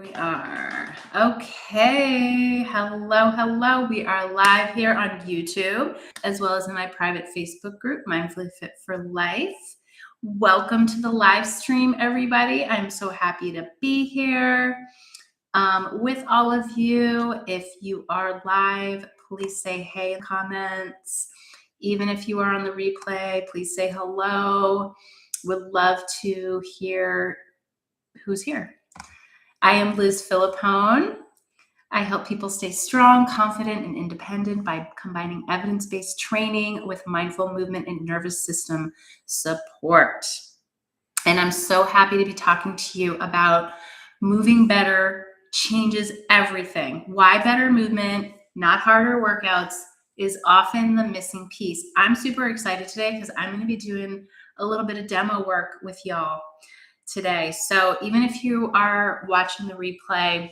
We are. Okay. Hello. We are live here on YouTube, as well as in my private Facebook group, Mindfully Fit for Life. Welcome to the live stream, everybody. I'm so happy to be here with all of you. If you are live, please say hey in the comments. Even if you are on the replay, please say hello. Would love to hear who's here. I am Liz Philippone. I help people stay strong, confident, and independent by combining evidence-based training with mindful movement and nervous system support. And I'm so happy to be talking to you about moving better changes everything. Why better movement, not harder workouts, is often the missing piece. I'm super excited today because I'm going to be doing a little bit of demo work with y'all today. So even if you are watching the replay,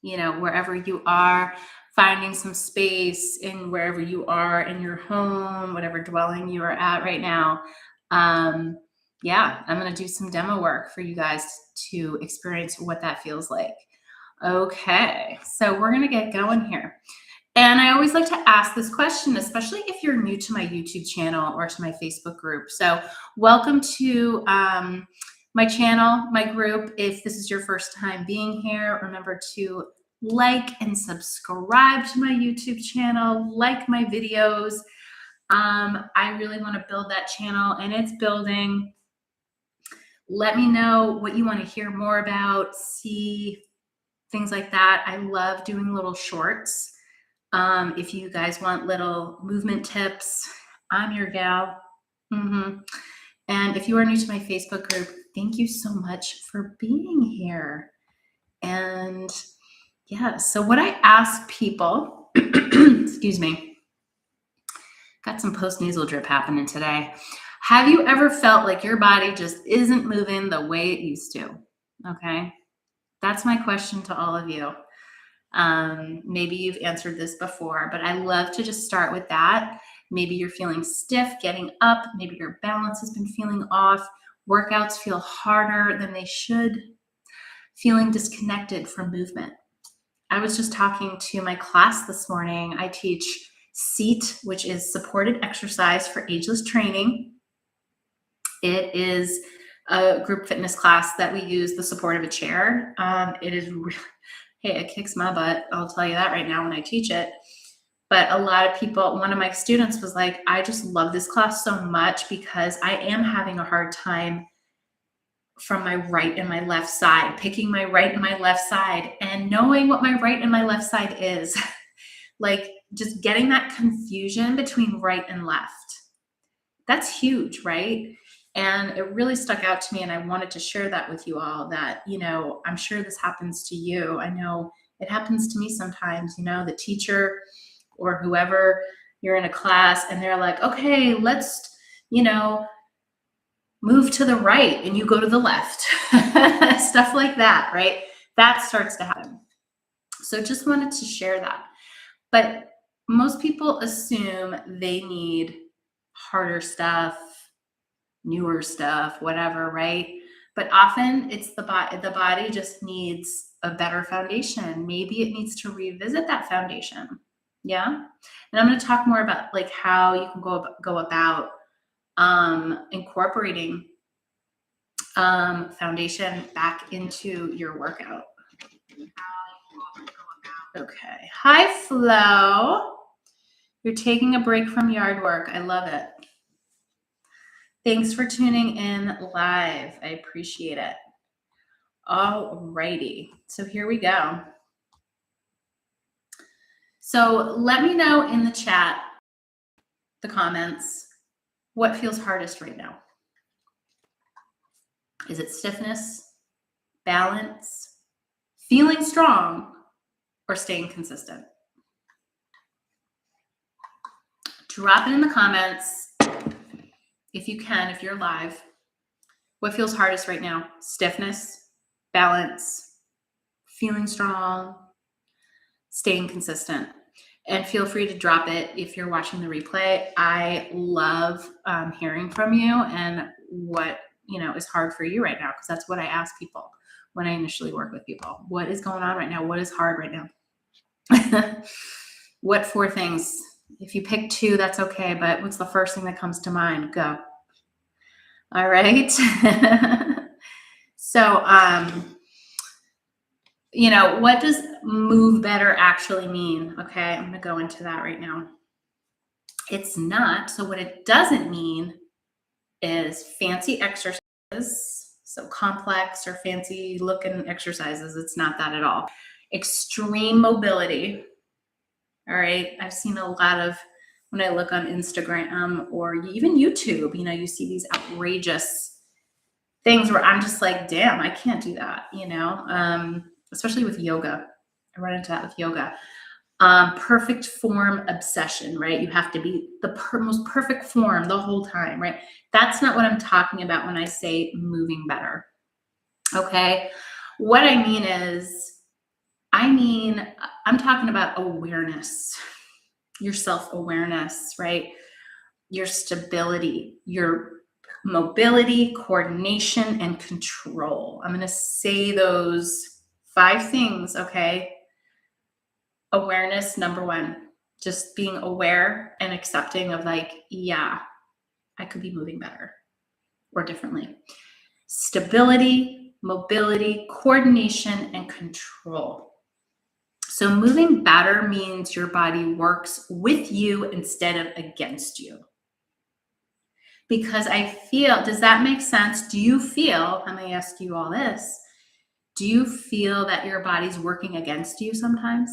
wherever you are, finding some space in wherever you are in your home, whatever dwelling you are at right now, I'm going to do some demo work for you guys to experience what that feels like. Okay, so we're going to get going here. And I always like to ask this question, especially if you're new to my YouTube channel or to my Facebook group. So welcome to my channel, my group. If this is your first time being here, remember to like and subscribe to my YouTube channel, like my videos. I really want to build that channel, and it's building. Let me know what you want to hear more about, see things like that. I love doing little shorts. If you guys want little movement tips, I'm your gal. And if you are new to my Facebook group, thank you so much for being here. And yeah, so what I ask people, excuse me, got some post-nasal drip happening today. Have you ever felt like your body just isn't moving the way it used to? Okay, that's my question to all of you. Maybe you've answered this before, but I love to just start with that. Maybe you're feeling stiff getting up. Maybe your balance has been feeling off. Workouts feel harder than they should. Feeling disconnected from movement. I was just talking to my class this morning. I teach SEAT, which is supported exercise for ageless training. It is a group fitness class that we use the support of a chair. It is really, hey, it kicks my butt. I'll tell you that right now when I teach it. But a lot of people, one of my students was like, I just love this class so much because I am having a hard time from my right and my left side, picking my right and my left side and knowing what my right and my left side is. Like just getting that confusion between right and left. That's huge, right? And it really stuck out to me, and I wanted to share that with you all that, I'm sure this happens to you. I know it happens to me sometimes, the teacher or whoever, you're in a class and they're like, okay, let's, move to the right, and you go to the left. Stuff like that, right? That starts to happen. So just wanted to share that. But most people assume they need harder stuff, newer stuff, whatever, right? But often it's the body just needs a better foundation. Maybe it needs to revisit that foundation. Yeah. And I'm going to talk more about like how you can go about incorporating foundation back into your workout. Okay. Hi, Flo. You're taking a break from yard work. I love it. Thanks for tuning in live. I appreciate it. All righty. So here we go. So let me know in the chat, the comments, what feels hardest right now. Is it stiffness, balance, feeling strong, or staying consistent? Drop it in the comments if you can, if you're live. What feels hardest right now? Stiffness, balance, feeling strong, staying consistent. And feel free to drop it if you're watching the replay. I love hearing from you and what is hard for you right now, because that's what I ask people. when I initially work with people. What is going on right now? What is hard right now? What 4 things? If you pick 2, that's okay, but what's the first thing that comes to mind? Go. All right. So, what does move better actually mean? Okay, I'm going to go into that right now. It's not. So what it doesn't mean is fancy exercises, so complex or fancy looking exercises. It's not that at all. Extreme mobility. All right. I've seen a lot of, when I look on Instagram or even YouTube, you see these outrageous things where I'm just like, damn, I can't do that, especially with yoga. I run into that with yoga. Perfect form obsession, right? You have to be the most perfect form the whole time, right? That's not what I'm talking about when I say moving better. Okay. What I mean is, I'm talking about awareness, your self-awareness, right? Your stability, your mobility, coordination, and control. I'm going to say those 5 things, okay? Awareness, number 1, just being aware and accepting of yeah, I could be moving better or differently. Stability, mobility, coordination, and control. So moving better means your body works with you instead of against you. Because I feel, does that make sense? Do you feel, I'm going to ask you all this, do you feel that your body's working against you sometimes?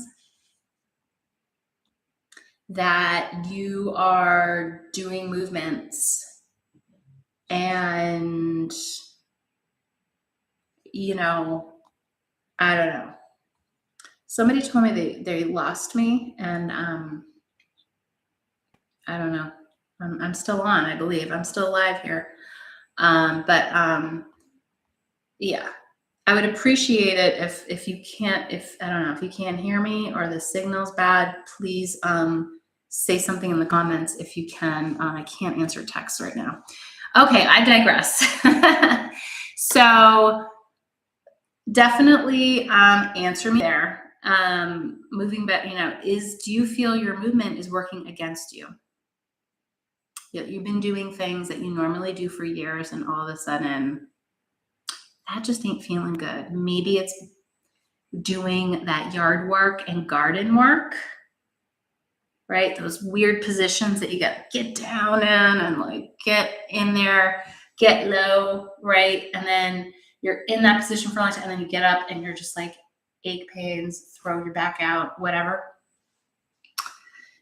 That you are doing movements and, I don't know. Somebody told me they lost me, and I don't know. I'm still on, I believe. I'm still alive here. Yeah, I would appreciate it if you can't, I don't know, if you can't hear me or the signal's bad, please say something in the comments if you can. I can't answer texts right now. Okay, I digress. So definitely answer me there. Moving back, do you feel your movement is working against you? You've been doing things that you normally do for years, and all of a sudden, that just ain't feeling good. Maybe it's doing that yard work and garden work, right? Those weird positions that you got to get down in and get in there, get low, right? And then you're in that position for a long time, and then you get up and you're just ache pains, throw your back out, whatever.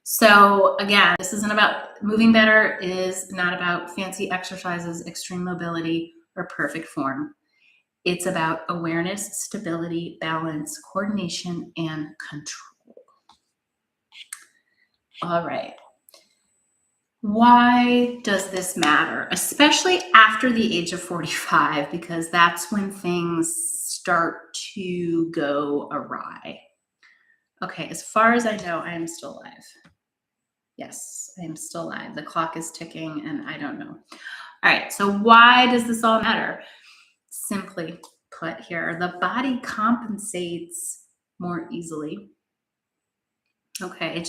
So again, this isn't about moving better, is not about fancy exercises, extreme mobility, or perfect form. It's about awareness, stability, balance, coordination, and control. All right. Why does this matter? Especially after the age of 45, because that's when things start to go awry. Okay, as far as I know, I am still alive. Yes, I am still alive. The clock is ticking and I don't know. All right, so why does this all matter? Simply put here, the body compensates more easily. Okay,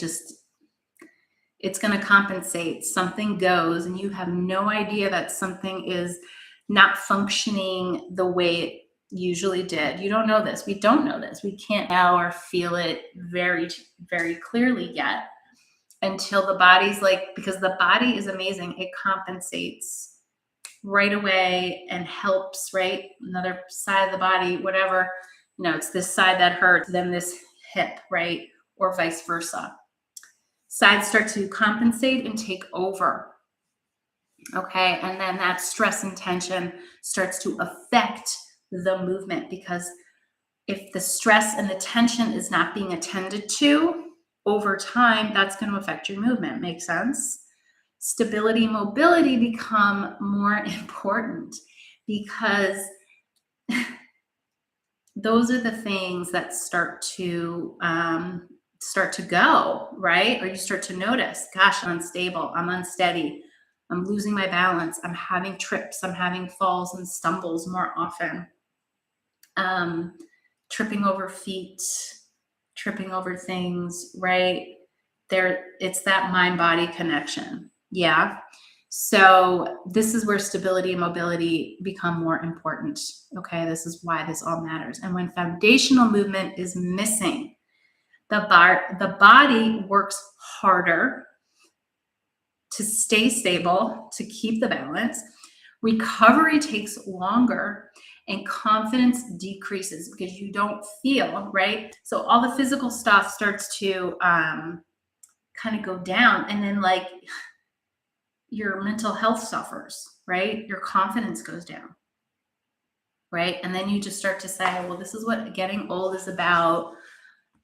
it's going to compensate. Something goes and you have no idea that something is not functioning the way it usually did. You don't know this. We don't know this. We can't now or feel it very, very clearly yet until the body's because the body is amazing. It compensates right away and helps, right? Another side of the body, whatever, it's this side that hurts, then this hip, right? Or vice versa. Sides start to compensate and take over. Okay, and then that stress and tension starts to affect the movement, because if the stress and the tension is not being attended to over time, that's going to affect your movement. Make sense? Stability, mobility become more important because those are the things that start to go, right? Or you start to notice, gosh, I'm unstable, I'm unsteady, I'm losing my balance, I'm having trips, I'm having falls and stumbles more often. tripping over feet, tripping over things, right? It's that mind-body connection. Yeah. So this is where stability and mobility become more important. Okay. This is why this all matters. And when foundational movement is missing, the body works harder to stay stable, to keep the balance. Recovery takes longer and confidence decreases because you don't feel, right? So all the physical stuff starts to kind of go down, and then like your mental health suffers, right? Your confidence goes down, right? And then you just start to say, well, this is what getting old is about.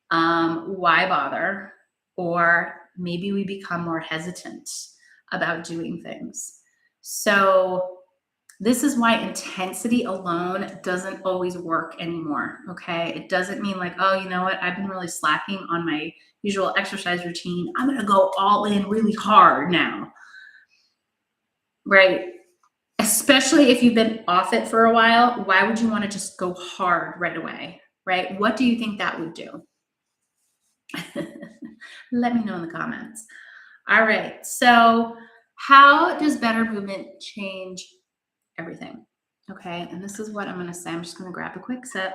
Why bother? Or maybe we become more hesitant about doing things. So this is why intensity alone doesn't always work anymore, okay? It doesn't mean like, oh, you know what? I've been really slacking on my usual exercise routine. I'm going to go all in really hard now, right? Especially if you've been off it for a while, why would you want to just go hard right away, right? What do you think that would do? Let me know in the comments. All right, so how does better movement change everything? Okay, and this is what I'm going to say. I'm just going to grab a quick sip.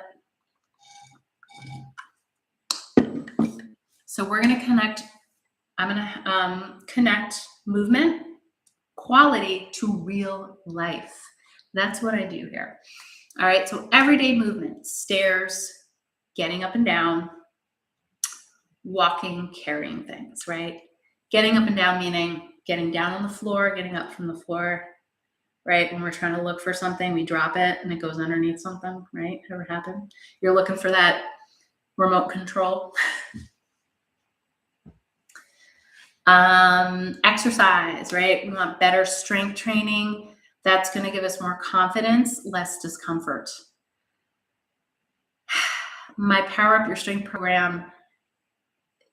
So we're going to connect, I'm going to connect movement quality to real life. That's what I do here. All right, so everyday movement, stairs, getting up and down, walking, carrying things, right? Getting up and down meaning getting down on the floor, getting up from the floor, right? When we're trying to look for something, we drop it and it goes underneath something, right? Ever happened? You're looking for that remote control. Exercise, right? We want better strength training. That's going to give us more confidence, less discomfort. My Power Up Your Strength program,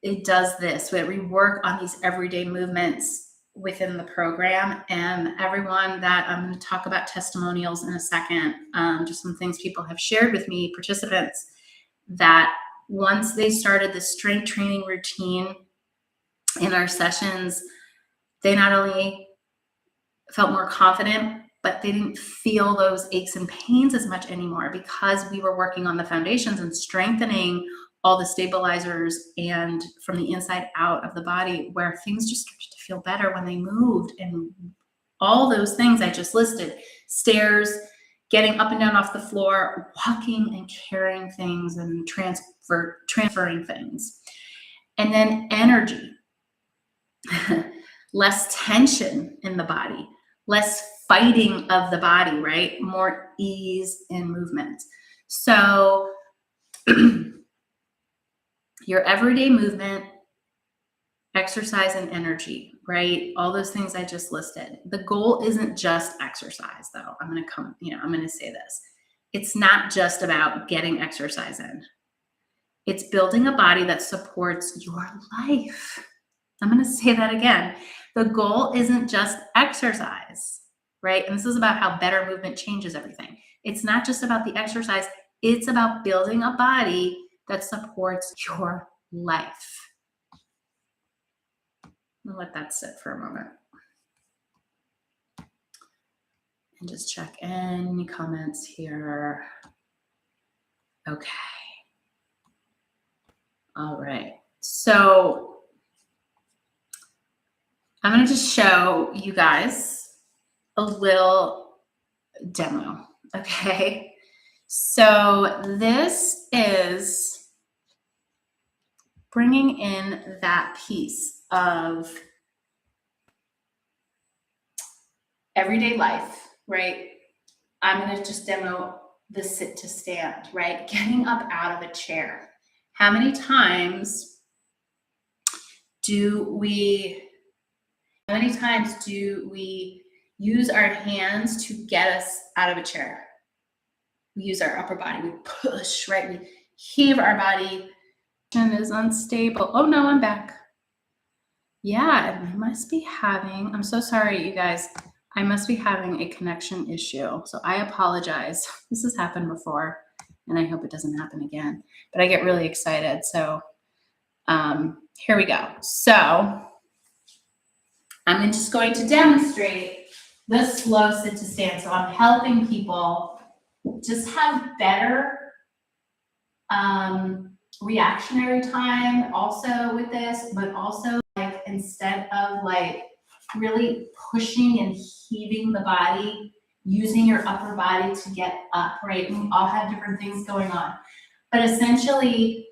it does this, where we work on these everyday movements within the program. And everyone that I'm going to talk about testimonials in a second, just some things people have shared with me, participants, that once they started the strength training routine in our sessions, they not only felt more confident, but they didn't feel those aches and pains as much anymore because we were working on the foundations and strengthening all the stabilizers and from the inside out of the body, where things just started to feel better when they moved. And all those things I just listed, stairs, getting up and down off the floor, walking and carrying things and transferring things. And then energy, less tension in the body, less fighting of the body, right? More ease in movement. So your everyday movement, exercise, and energy, right? All those things I just listed. The goal isn't just exercise, though. I'm going to say this. It's not just about getting exercise in. It's building a body that supports your life. I'm going to say that again. The goal isn't just exercise, right? And this is about how better movement changes everything. It's not just about the exercise. It's about building a body that supports your life. I'll let that sit for a moment. And just check any comments here. Okay. All right. So I'm going to just show you guys a little demo. Okay. So this is bringing in that piece of everyday life, right? I'm going to just demo the sit to stand, right? Getting up out of a chair. How many times do we use our hands to get us out of a chair? We use our upper body, we push, right? We heave our body. Is unstable. Oh no, I'm back. Yeah, I must be having, I'm so sorry, you guys. I must be having a connection issue. So I apologize. This has happened before and I hope it doesn't happen again. But I get really excited. So here we go. So I'm just going to demonstrate the slow sit to stand. So I'm helping people just have better reactionary time also with this, but also like instead of like really pushing and heaving the body, using your upper body to get up, right? We all have different things going on. But essentially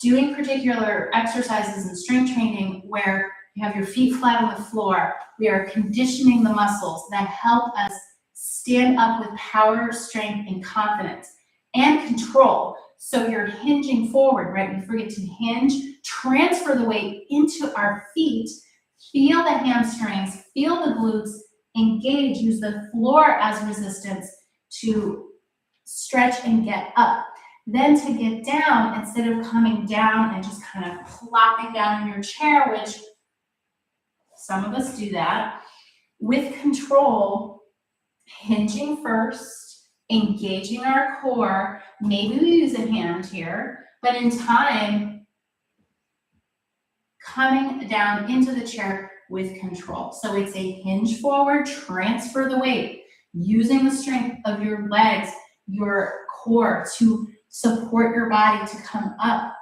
doing particular exercises and strength training where you have your feet flat on the floor, we are conditioning the muscles that help us stand up with power, strength, and confidence and control. So you're hinging forward, right? We forget to hinge, transfer the weight into our feet, feel the hamstrings, feel the glutes, engage, use the floor as resistance to stretch and get up. Then to get down, instead of coming down and just kind of plopping down in your chair, which some of us do that, with control, hinging first, engaging our core. Maybe we use a hand here, but in time, coming down into the chair with control. So it's a hinge forward, transfer the weight, using the strength of your legs, your core to support your body to come up.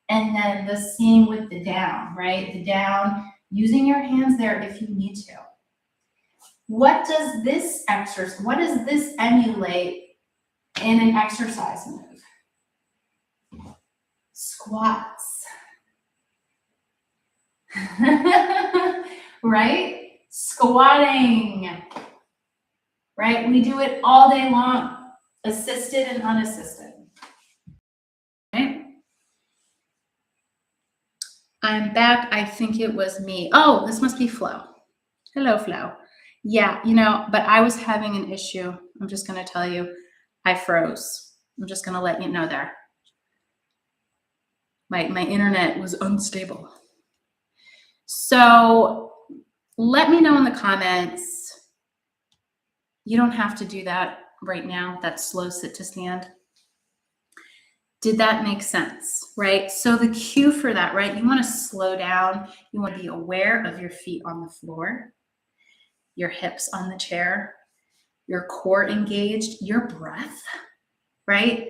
And then the same with the down, right? The down, using your hands there if you need to. What does this emulate in an exercise move? Squats. Right? Squatting. Right? We do it all day long, assisted and unassisted. Okay. I'm back. I think it was me. Oh, this must be Flo. Hello, Flo. Yeah, but I was having an issue. I'm just going to tell you, I froze. I'm just going to let you know there. My internet was unstable. So let me know in the comments. You don't have to do that right now, that slow sit to stand. Did that make sense, right? So the cue for that, right? You want to slow down. You want to be aware of your feet on the floor, your hips on the chair, your core engaged, your breath, right?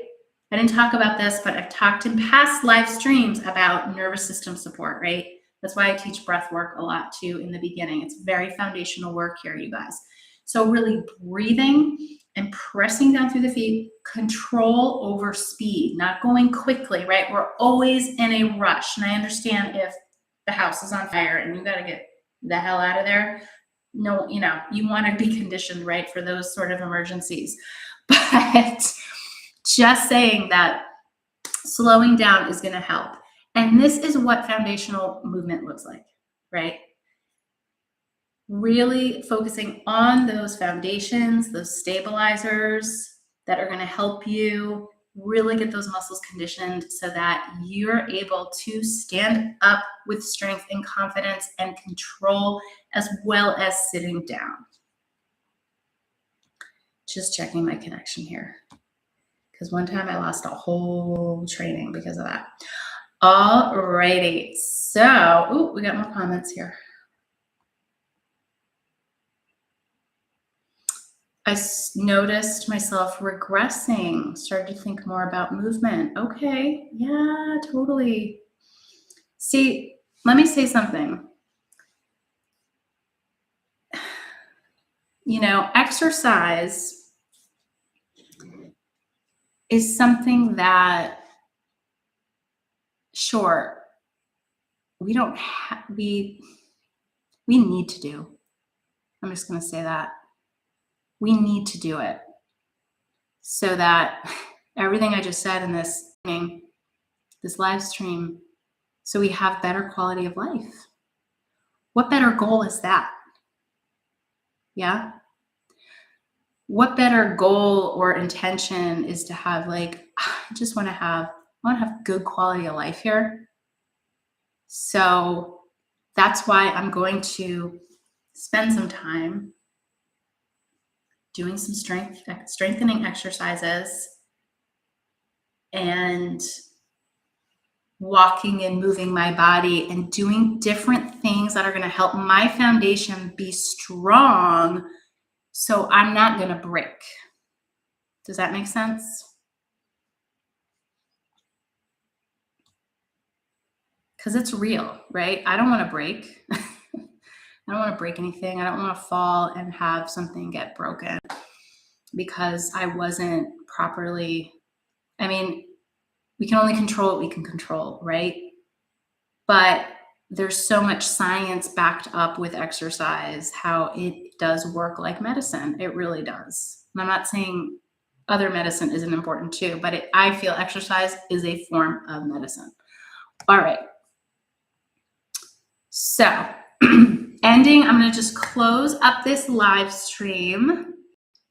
I didn't talk about this, but I've talked in past live streams about nervous system support, right? That's why I teach breath work a lot too in the beginning. It's very foundational work here, you guys. So really breathing and pressing down through the feet, control over speed, not going quickly, right? We're always in a rush. And I understand if the house is on fire and you got to get the hell out of there. No, you want to be conditioned, right, for those sort of emergencies. But just saying that slowing down is going to help. And this is what foundational movement looks like, right? Really focusing on those foundations, those stabilizers that are going to help you really get those muscles conditioned so that you're able to stand up with strength and confidence and control, as well as sitting down. Just checking my connection here, because one time I lost a whole training because of that. All righty, so we got more comments here. I noticed myself regressing, started to think more about movement. Okay, yeah, totally. See, let me say something. Exercise is something that, sure, we don't have, we need to do. I'm just going to say that. We need to do it so that everything I just said in this live stream, so we have better quality of life. What better goal is that? Yeah. What better goal or intention is to have I want to have good quality of life here. So that's why I'm going to spend some time doing some strengthening exercises and walking and moving my body and doing different things that are going to help my foundation be strong so I'm not going to break. Does that make sense? Because it's real, right? I don't want to break. I don't want to break anything. I don't want to fall and have something get broken because I wasn't properly. I mean, we can only control what we can control, right? But there's so much science backed up with exercise, how it does work like medicine. It really does. And I'm not saying other medicine isn't important too, but I feel exercise is a form of medicine. All right. So ending, I'm going to just close up this live stream.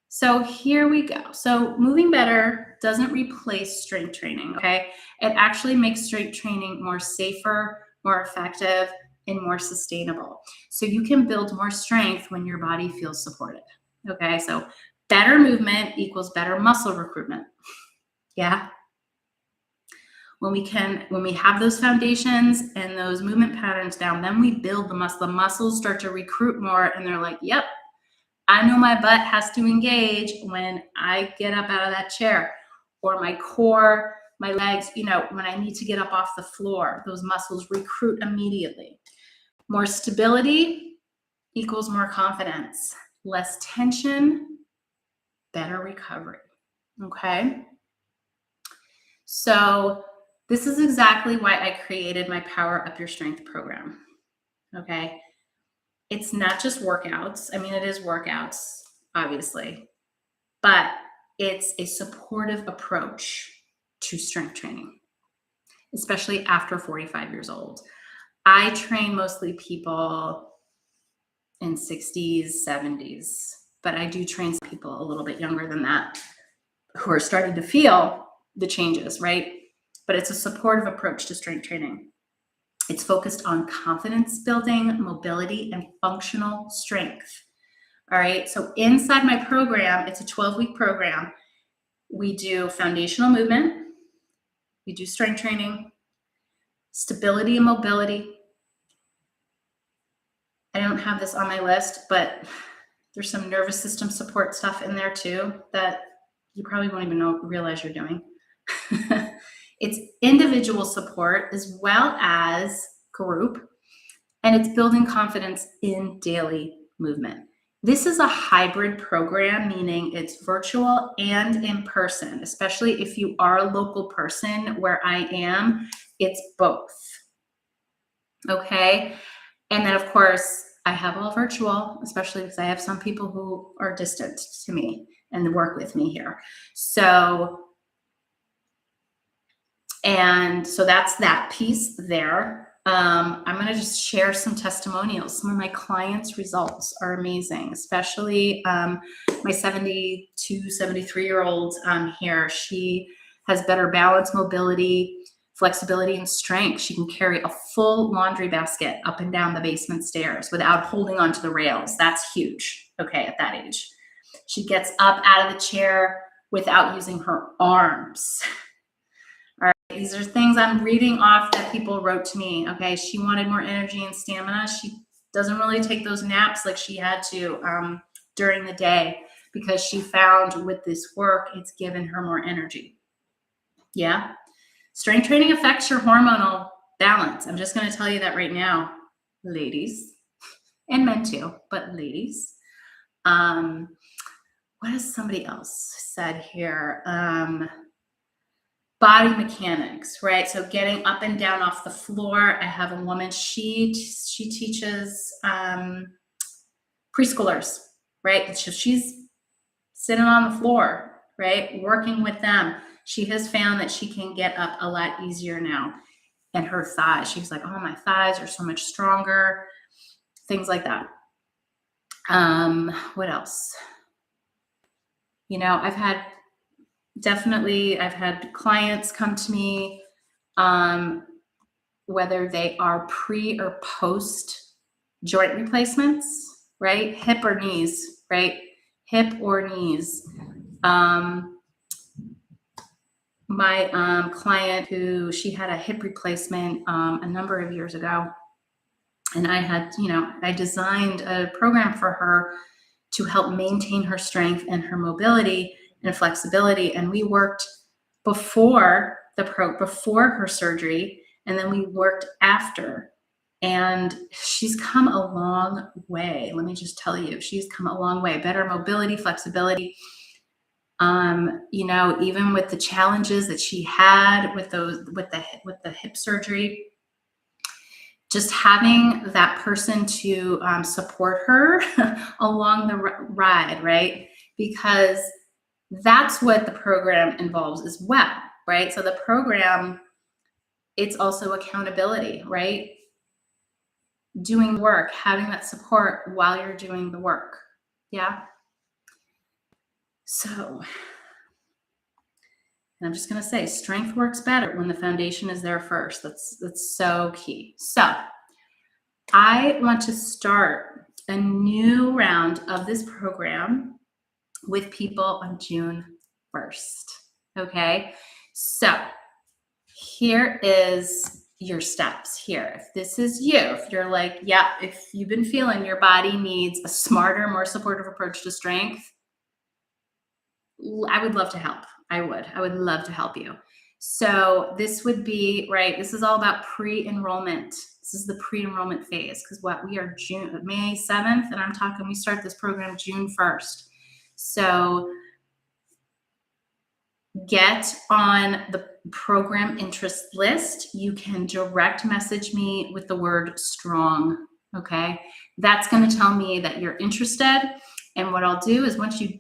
So here we go. So moving better doesn't replace strength training, okay? It actually makes strength training more safer, more effective, and more sustainable. So you can build more strength when your body feels supported, okay? So better movement equals better muscle recruitment, yeah? When we have those foundations and those movement patterns down, then we build the muscle. The muscles start to recruit more and they're like, yep, I know my butt has to engage when I get up out of that chair, or my core, my legs, when I need to get up off the floor, those muscles recruit immediately. More stability equals more confidence. Less tension, better recovery, okay? So this is exactly why I created my Power Up Your Strength program, okay? It's not just workouts. I mean, it is workouts, obviously, but it's a supportive approach to strength training, especially after 45 years old. I train mostly people in 60s, 70s, but I do train some people a little bit younger than that who are starting to feel the changes, right? But it's a supportive approach to strength training. It's focused on confidence building, mobility, and functional strength. All right. So inside my program, it's a 12-week program. We do foundational movement. We do strength training, stability and mobility. I don't have this on my list, but there's some nervous system support stuff in there too that you probably won't even realize you're doing. It's individual support as well as group, and it's building confidence in daily movement. This is a hybrid program, meaning it's virtual and in person, especially if you are a local person where I am, it's both. Okay. And then of course I have all virtual, especially because I have some people who are distant to me and work with me here. So that's that piece there. I'm going to just share some testimonials. Some of my clients' results are amazing, especially my 72, 73-year-old here. She has better balance, mobility, flexibility, and strength. She can carry a full laundry basket up and down the basement stairs without holding onto the rails. That's huge, okay, at that age. She gets up out of the chair without using her arms. These are things I'm reading off that people wrote to me. Okay, she wanted more energy and stamina. She doesn't really take those naps like she had to during the day because she found with this work, it's given her more energy. Yeah. Strength training affects your hormonal balance. I'm just going to tell you that right now, ladies, and men too, but ladies. What has somebody else said here? Body mechanics, right? So getting up and down off the floor. I have a woman, she teaches preschoolers, right? So she's sitting on the floor, right? Working with them. She has found that she can get up a lot easier now. And her thighs, she's like, oh, my thighs are so much stronger. Things like that. What else? I've had clients come to me, whether they are pre or post joint replacements, right? Hip or knees, right? Hip or knees. my client who she had a hip replacement a number of years ago. And I had, I designed a program for her to help maintain her strength and her mobility and flexibility. And we worked before before her surgery, and then we worked after. And she's come a long way. Let me just tell you, she's come a long way. Better mobility, flexibility. Even with the challenges that she had with the hip surgery, just having that person to support her along the ride, right? Because that's what the program involves as well, right? So the program, it's also accountability, right? Doing work, having that support while you're doing the work. Yeah. So, and I'm just going to say, strength works better when the foundation is there first. That's so key. So I want to start a new round of this program with people on June 1st. Okay. So here is your steps here. If this is you, if you're like, yeah, if you've been feeling your body needs a smarter, more supportive approach to strength, I would love to help. I would love to help you. So this would be, right, this is all about pre-enrollment. This is the pre-enrollment phase, because we are May 7th, and we start this program June 1st. So get on the program interest list. You can direct message me with the word strong, okay? That's going to tell me that you're interested. And what I'll do is, once you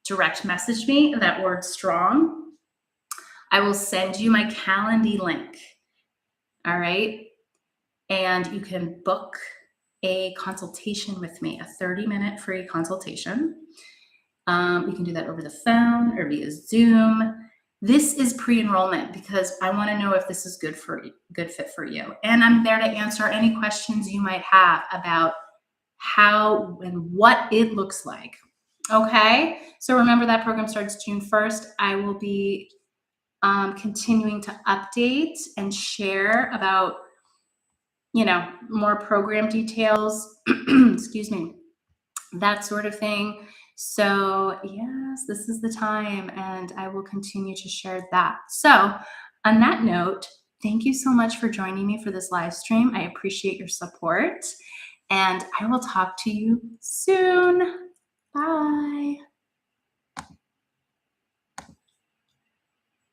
direct message me that word strong, I will send you my Calendy link. All right. And you can book a consultation with me, a 30-minute free consultation. We can do that over the phone or via Zoom. This is pre-enrollment because I want to know if this is good fit for you. And I'm there to answer any questions you might have about how and what it looks like. Okay, so remember that program starts June 1st. I will be continuing to update and share about, more program details, excuse me, that sort of thing. So yes, this is the time, and I will continue to share that. So on that note, thank you so much for joining me for this live stream. I appreciate your support, and I will talk to you soon. Bye.